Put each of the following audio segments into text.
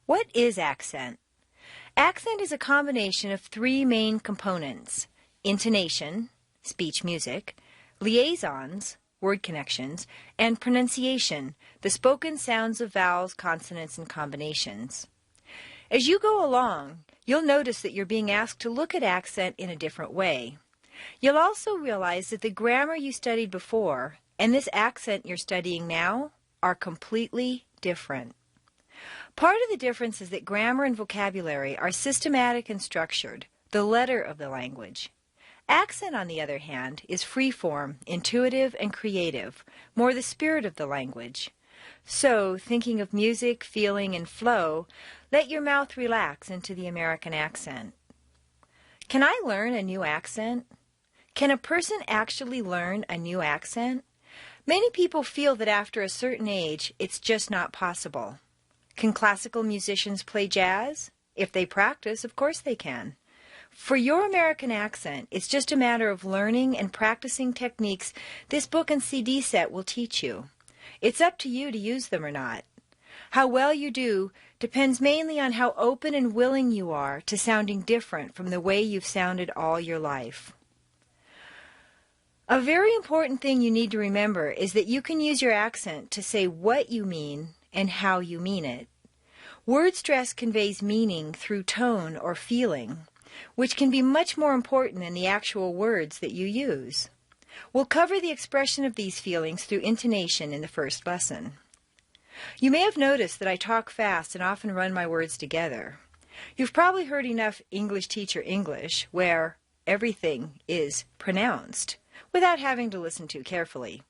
What is accent? Accent is a combination of three main components: intonation, speech music, liaisons, word connections, and pronunciation, the spoken sounds of vowels, consonants, and combinations. As you go along, you'll notice that you're being asked to look at accent in a different way. You'll also realize that the grammar you studied before and this accent you're studying now are completely different. Part of the difference is that grammar and vocabulary are systematic and structured, the letter of the language. Accent, on the other hand, is free-form, intuitive, and creative, more the spirit of the language. So, thinking of music, feeling, and flow, let your mouth relax into the American accent. Can I learn a new accent? Can a person actually learn a new accent? Many people feel that after a certain age, it's just not possible. Can classical musicians play jazz? If they practice, of course they can. For your American accent, it's just a matter of learning and practicing techniques this book and CD set will teach you. It's up to you to use them or not. How well you do depends mainly on how open and willing you are to sounding different from the way you've sounded all your life. A very important thing you need to remember is that you can use your accent to say what you mean and how you mean it. Word stress conveys meaning through tone or feeling, which can be much more important than the actual words that you use. We'll cover the expression of these feelings through intonation in the first lesson. You may have noticed that I talk fast and often run my words together. You've probably heard enough English teacher English where everything is pronounced without having to listen too carefully.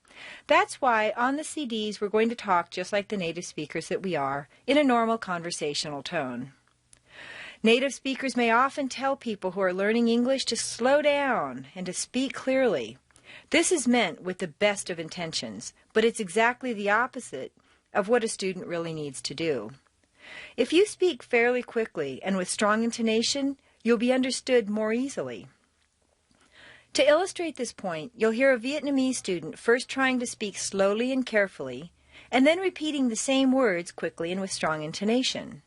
That's why on the CDs we're going to talk just like the native speakers that we are, in a normal conversational tone. Native speakers may often tell people who are learning English to slow down and to speak clearly. This is meant with the best of intentions, but it's exactly the opposite of what a student really needs to do. If you speak fairly quickly and with strong intonation, you'll be understood more easily. To illustrate this point, you'll hear a Vietnamese student first trying to speak slowly and carefully, and then repeating the same words quickly and with strong intonation.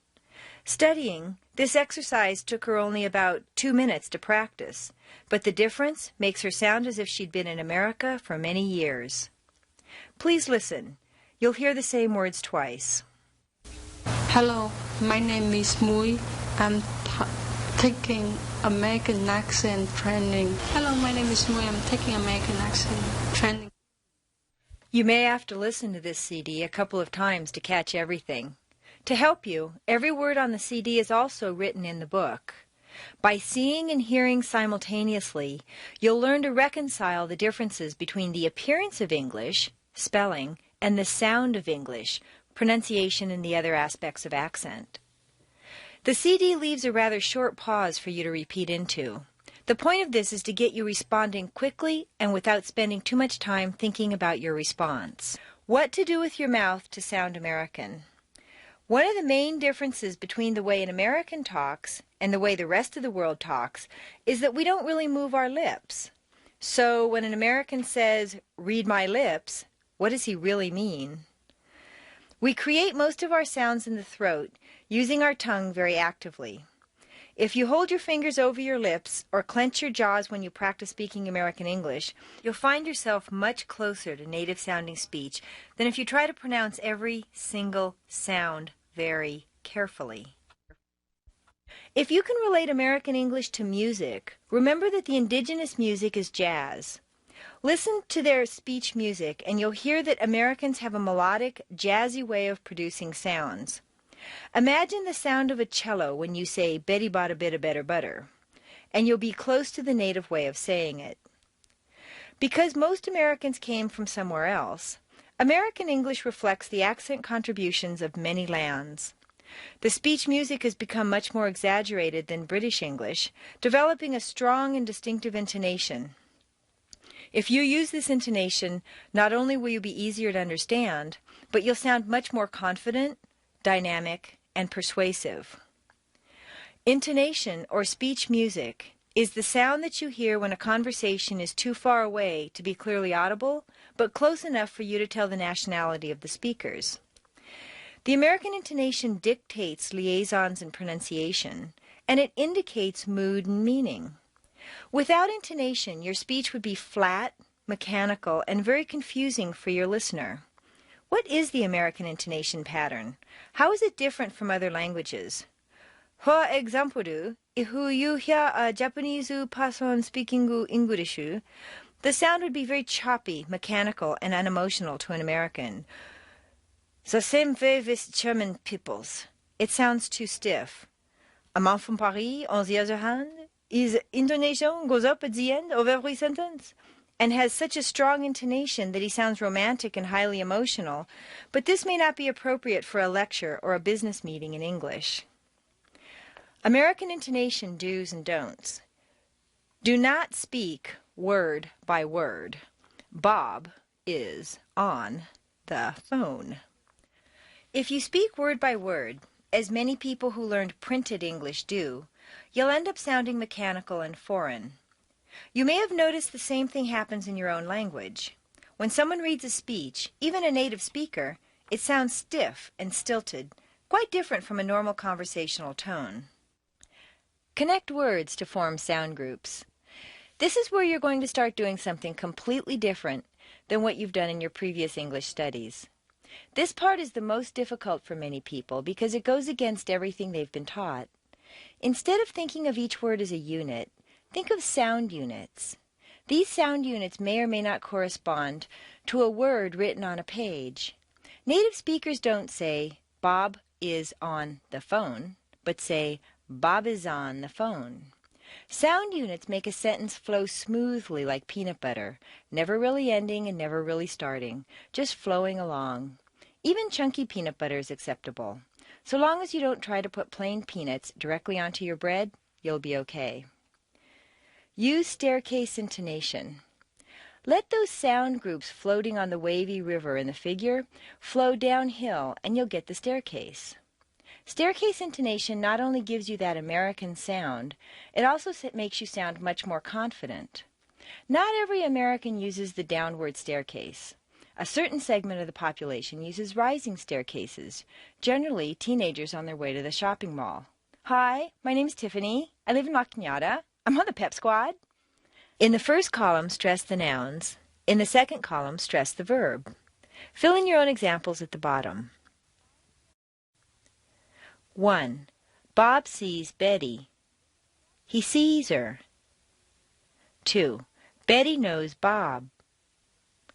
Studying, this exercise took her only about 2 minutes to practice, but the difference makes her sound as if she'd been in America for many years. Please listen. You'll hear the same words twice. Hello, my name is Mui. I'm taking American accent training. Hello, my name is Mui. I'm taking American accent training. You may have to listen to this CD a couple of times to catch everything. To help you, every word on the CD is also written in the book. By seeing and hearing simultaneously, you'll learn to reconcile the differences between the appearance of English, spelling, and the sound of English, pronunciation, and the other aspects of accent. The CD leaves a rather short pause for you to repeat into. The point of this is to get you responding quickly and without spending too much time thinking about your response. What to do with your mouth to sound American? One of the main differences between the way an American talks and the way the rest of the world talks is that we don't really move our lips. So when an American says, "read my lips," what does he really mean? We create most of our sounds in the throat using our tongue very actively. If you hold your fingers over your lips or clench your jaws when you practice speaking American English, you'll find yourself much closer to native-sounding speech than if you try to pronounce every single sound very carefully. If you can relate American English to music, remember that the indigenous music is jazz. Listen to their speech music and you'll hear that Americans have a melodic, jazzy way of producing sounds. Imagine the sound of a cello when you say "Betty bought a bit of better butter," and you'll be close to the native way of saying it. Because most Americans came from somewhere else, American English reflects the accent contributions of many lands. The speech music has become much more exaggerated than British English, developing a strong and distinctive intonation. If you use this intonation, not only will you be easier to understand, but you'll sound much more confident, dynamic, and persuasive. Intonation, or speech music, is the sound that you hear when a conversation is too far away to be clearly audible, but close enough for you to tell the nationality of the speakers. The American intonation dictates liaisons and pronunciation, and it indicates mood and meaning. Without intonation, your speech would be flat, mechanical, and very confusing for your listener. What is the American intonation pattern? How is it different from other languages? For example, if you hear a Japanese person speaking English, the sound would be very choppy, mechanical, and unemotional to an American. The same way with German peoples. It sounds too stiff. A man from Paris, on the other hand, his intonation goes up at the end of every sentence and has such a strong intonation that he sounds romantic and highly emotional, but this may not be appropriate for a lecture or a business meeting in English. American intonation do's and don'ts. Do not speak word by word. Bob is on the phone. If you speak word by word, as many people who learned printed English do, you'll end up sounding mechanical and foreign. You may have noticed the same thing happens in your own language. When someone reads a speech, even a native speaker, it sounds stiff and stilted, quite different from a normal conversational tone. Connect words to form sound groups. This is where you're going to start doing something completely different than what you've done in your previous English studies. This part is the most difficult for many people because it goes against everything they've been taught. Instead of thinking of each word as a unit, think of sound units. These sound units may or may not correspond to a word written on a page. Native speakers don't say, Bob is on the phone, but say, Bob is on the phone. Sound units make a sentence flow smoothly like peanut butter, never really ending and never really starting, just flowing along. Even chunky peanut butter is acceptable. So long as you don't try to put plain peanuts directly onto your bread, you'll be okay. Use staircase intonation. Let those sound groups floating on the wavy river in the figure flow downhill and you'll get the staircase. Staircase intonation not only gives you that American sound, it also makes you sound much more confident. Not every American uses the downward staircase. A certain segment of the population uses rising staircases, generally teenagers on their way to the shopping mall. Hi, my name's Tiffany. I live in La Cañada. I'm on the Pep Squad. In the first column, stress the nouns. In the second column, stress the verb. Fill in your own examples at the bottom. 1. Bob sees Betty. He sees her. 2. Betty knows Bob.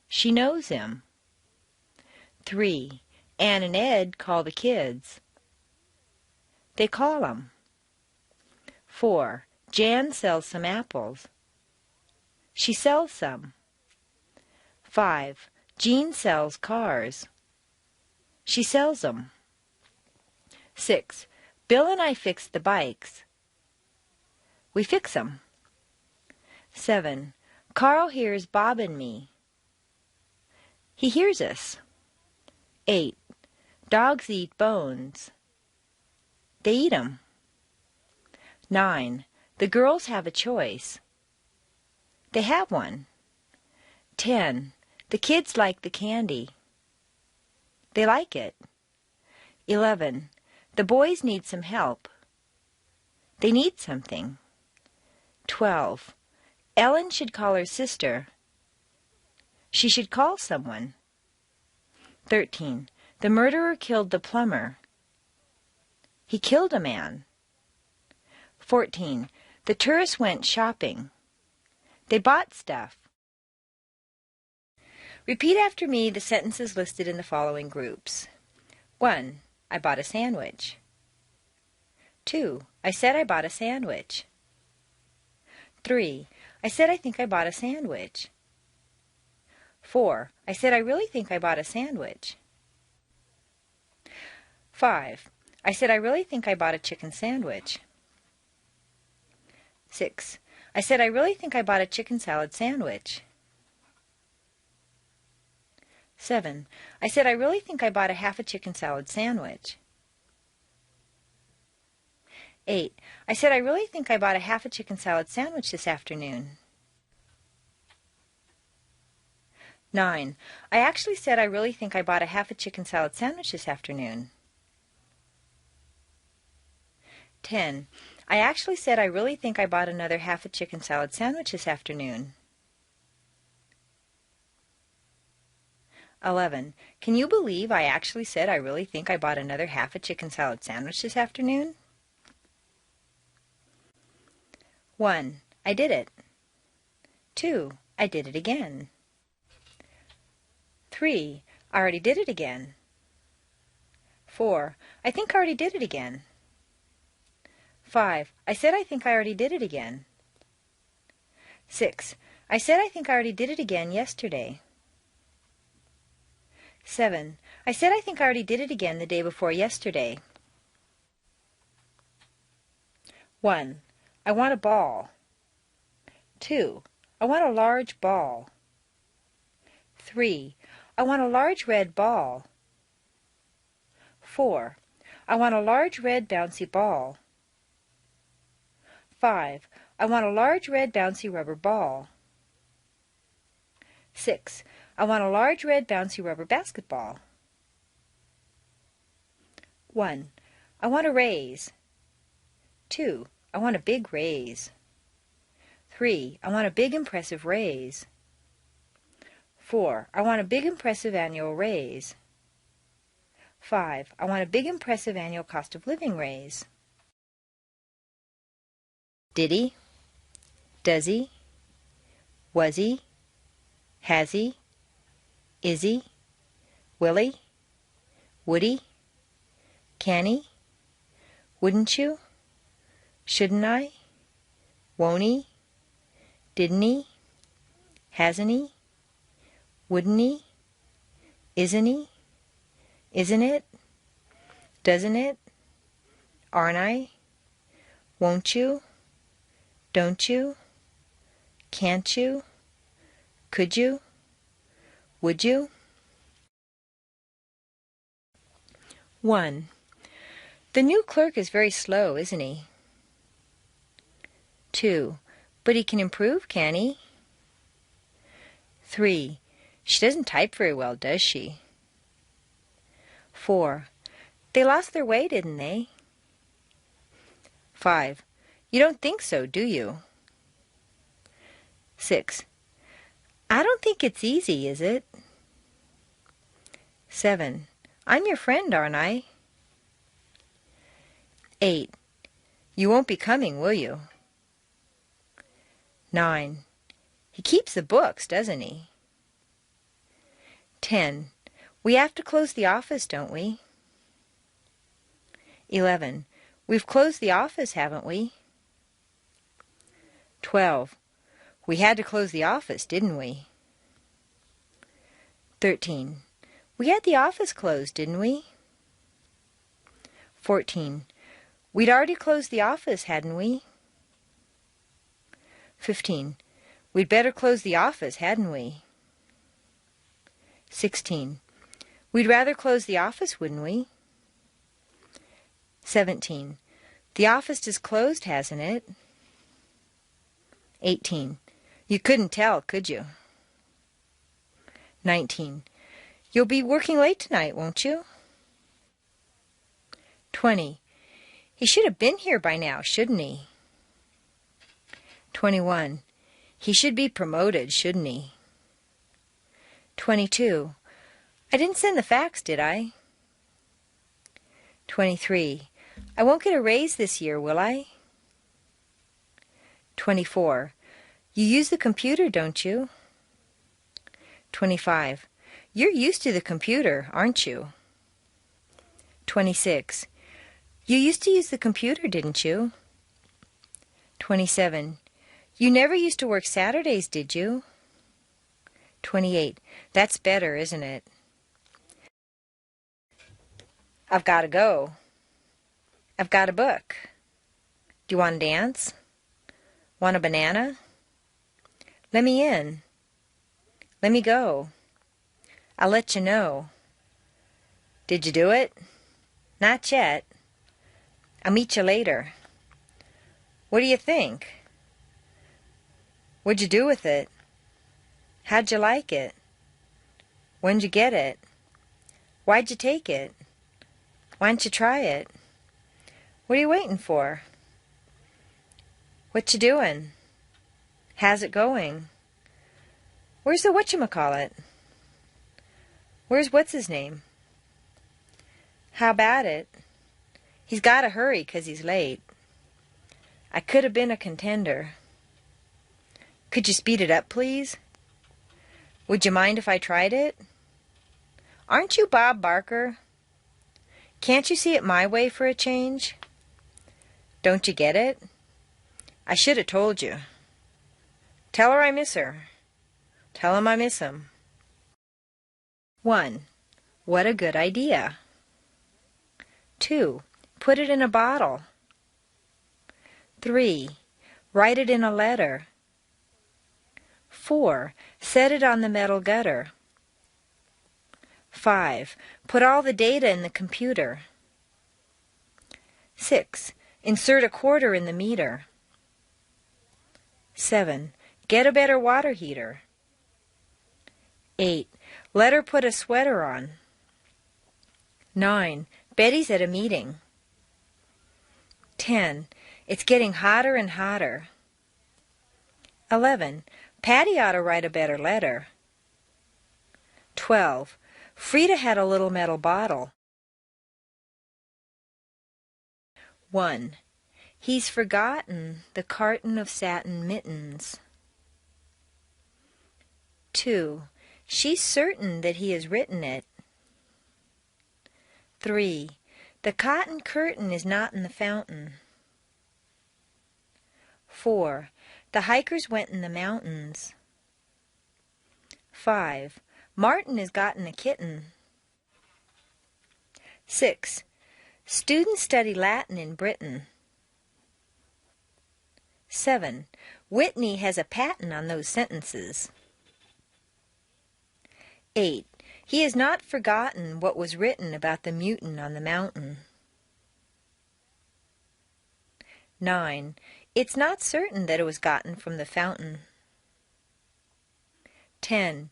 She knows him. 3. Ann and Ed call the kids. They call them. 4. Jan sells some apples. She sells some. 5. Jean sells cars. She sells them. 6. Bill and I fixed the bikes. We fix them. 7. Carl hears Bob and me. He hears us. 8. Dogs eat bones. They eat 'em. 9. The girls have a choice. They have one. 10. The kids like the candy. They like it. 11. The boys need some help. They need something. 12. Ellen should call her sister. She should call someone. 13. The murderer killed the plumber. He killed a man. 14. The tourists went shopping. They bought stuff. Repeat after me the sentences listed in the following groups. 1. I bought a sandwich. 2. I said I bought a sandwich. 3. I said I think I bought a sandwich. 4. I said I really think I bought a sandwich. 5. I said I really think I bought a chicken sandwich. 6. I said I really think I bought a chicken salad sandwich. 7. I said I really think I bought a half a chicken salad sandwich. 8. I said I really think I bought a half a chicken salad sandwich this afternoon. 9. I actually said I really think I bought a half a chicken salad sandwich this afternoon. 10. I actually said I really think I bought another half a chicken salad sandwich this afternoon. 11. Can you believe I actually said I really think I bought another half a chicken salad sandwich this afternoon? 1. I did it. 2. I did it again. 3. I already did it again. 4. I think I already did it again. 5. I said I think I already did it again. 6. I said I think I already did it again yesterday. 7. I said I think I already did it again the day before yesterday. 1. I want a ball. 2. I want a large ball. 3. I want a large red ball. 4. I want a large red bouncy ball. 5. I want a large red bouncy rubber ball. 6. I want a large red bouncy rubber basketball. 1. I want a raise. 2. I want a big raise. 3. I want a big impressive raise. 4. I want a big impressive annual raise. 5. I want a big impressive annual cost of living raise. Did he? Does he? Was he? Has he? Is he? Will he? Would he? Can he? Wouldn't you? Shouldn't I? Won't he? Didn't he? Hasn't he? Wouldn't he? Isn't he? Isn't it? Doesn't it? Aren't I? Won't you? Don't you? Can't you? Could you? Would you? 1. The new clerk is very slow, isn't he? 2. But he can improve, can he? 3. She doesn't type very well, does she? 4. They lost their way, didn't they? 5. You don't think so, do you? 6. I don't think it's easy, is it? 7. I'm your friend, aren't I? 8. You won't be coming, will you? 9. He keeps the books, doesn't he? 10. We have to close the office, don't we? 11. We've closed the office, haven't we? 12. We had to close the office, didn't we? 13. We had the office closed, didn't we? 14. We'd already closed the office, hadn't we? 15. We'd better close the office, hadn't we? 16. We'd rather close the office, wouldn't we? 17. The office is closed, hasn't it? 18. You couldn't tell, could you? 19. You'll be working late tonight, won't you? 20. He should have been here by now, shouldn't he? 21. He should be promoted, shouldn't he? 22. I didn't send the fax, did I? 23. I won't get a raise this year, will I? 24. You use the computer, don't you? 25. You're used to the computer, aren't you? 26. You used to use the computer, didn't you? 27. You never used to work Saturdays, did you? 28. That's better, isn't it? I've got to go. I've got a book. Do you want to dance? Want a banana? Let me in. Let me go. I'll let you know. Did you do it? Not yet. I'll meet you later. What do you think? What'd you do with it? How'd you like it? When'd you get it? Why'd you take it? Why'n't you try it? What are you waiting for? What you doing? How's it going? Where's the whatchamacallit? Where's what's-his-name? How about it? He's got to hurry 'cause he's late. I could have been a contender. Could you speed it up, please? Would you mind if I tried it? Aren't you Bob Barker? Can't you see it my way for a change? Don't you get it? I should have told you. Tell her I miss her. Tell him I miss him. 1. What a good idea. 2. Put it in a bottle. 3. Write it in a letter. 4. Set it on the metal gutter. 5. Put all the data in the computer. 6. Insert a quarter in the meter. 7. Get a better water heater. 8. Let her put a sweater on. 9. Betty's at a meeting. 10. It's getting hotter and hotter. 11. Patty ought to write a better letter. 12. Frida had a little metal bottle. 1. He's forgotten the carton of satin mittens. 2. She's certain that he has written it. 3. The cotton curtain is not in the fountain. 4. The hikers went in the mountains. 5. Martin has gotten a kitten. 6. Students study Latin in Britain. 7. Whitney has a patent on those sentences. 8. He has not forgotten what was written about the mutant on the mountain. 9. It's not certain that it was gotten from the fountain. 10.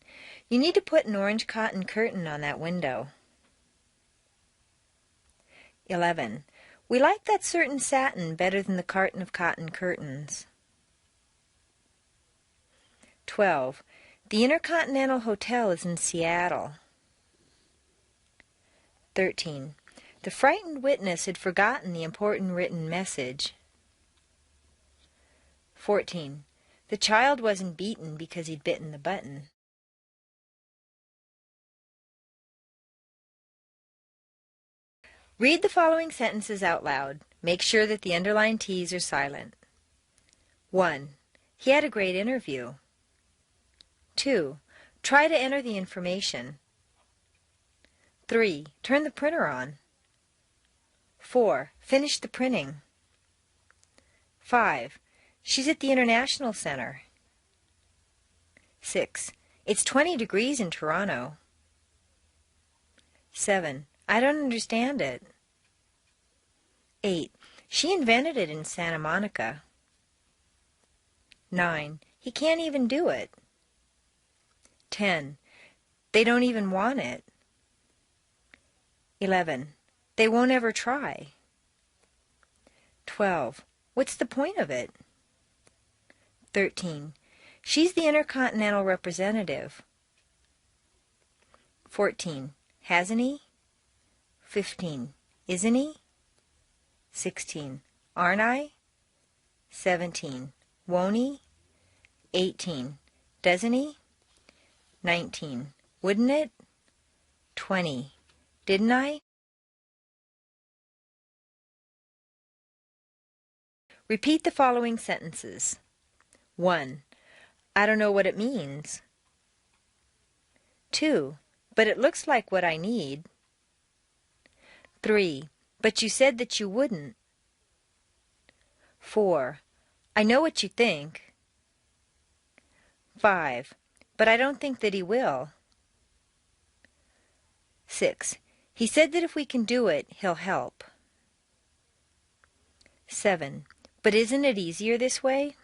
You need to put an orange cotton curtain on that window. 11. We like that certain satin better than the carton of cotton curtains. 12. The Intercontinental Hotel is in Seattle. 13. The frightened witness had forgotten the important written message. 14. The child wasn't beaten because he'd bitten the button. Read the following sentences out loud. Make sure that the underlined T's are silent. 1. He had a great interview. 2. Try to enter the information. 3. Turn the printer on. 4. Finish the printing. 5. She's at the International Center. 6. It's 20 degrees in Toronto. 7. I don't understand it. 8. She invented it in Santa Monica. 9. He can't even do it. 10. They don't even want it. 11. They won't ever try. 12. What's the point of it? 13. She's the Intercontinental representative. 14. Hasn't he? 15. Isn't he? 16. Aren't I? 17. Won't he? 18. Doesn't he? 19. Wouldn't it? 20. Didn't I? Repeat the following sentences. 1. I don't know what it means. 2. But it looks like what I need. 3. But you said that you wouldn't. 4. I know what you think. 5. But I don't think that he will. 6. He said that if we can do it, he'll help. 7. But isn't it easier this way?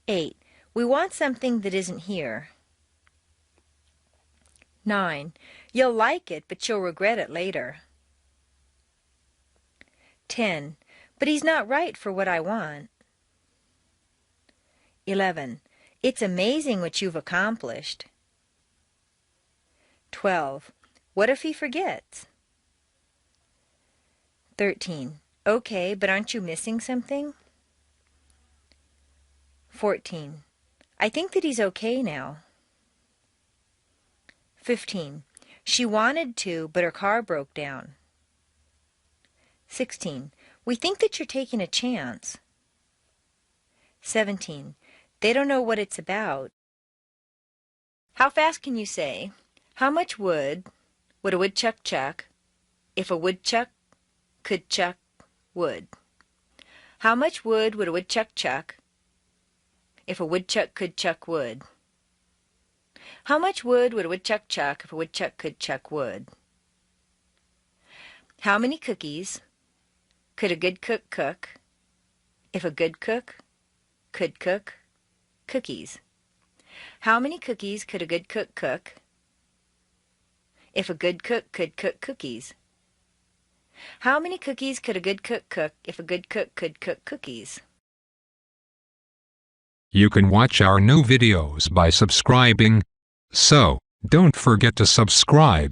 8. We want something that isn't here. 9. You'll like it, but you'll regret it later. 10. But he's not right for what I want. 11. It's amazing what you've accomplished. 12. What if he forgets? 13. Okay, but aren't you missing something? 14. I think that he's okay now. 15. She wanted to, but her car broke down. 16. We think that you're taking a chance. 17. They don't know what it's about. How fast can you say, how much wood would a woodchuck chuck if a woodchuck could chuck wood? How much wood would a woodchuck chuck if a woodchuck could chuck wood? How much wood would a woodchuck chuck if a woodchuck could chuck wood? How many cookies could a good cook cook if a good cook could cook cookies? How many cookies could a good cook cook if a good cook could cook cookies? How many cookies could a good cook cook if a good cook could cook cookies? You can watch our new videos by subscribing, so don't forget to subscribe.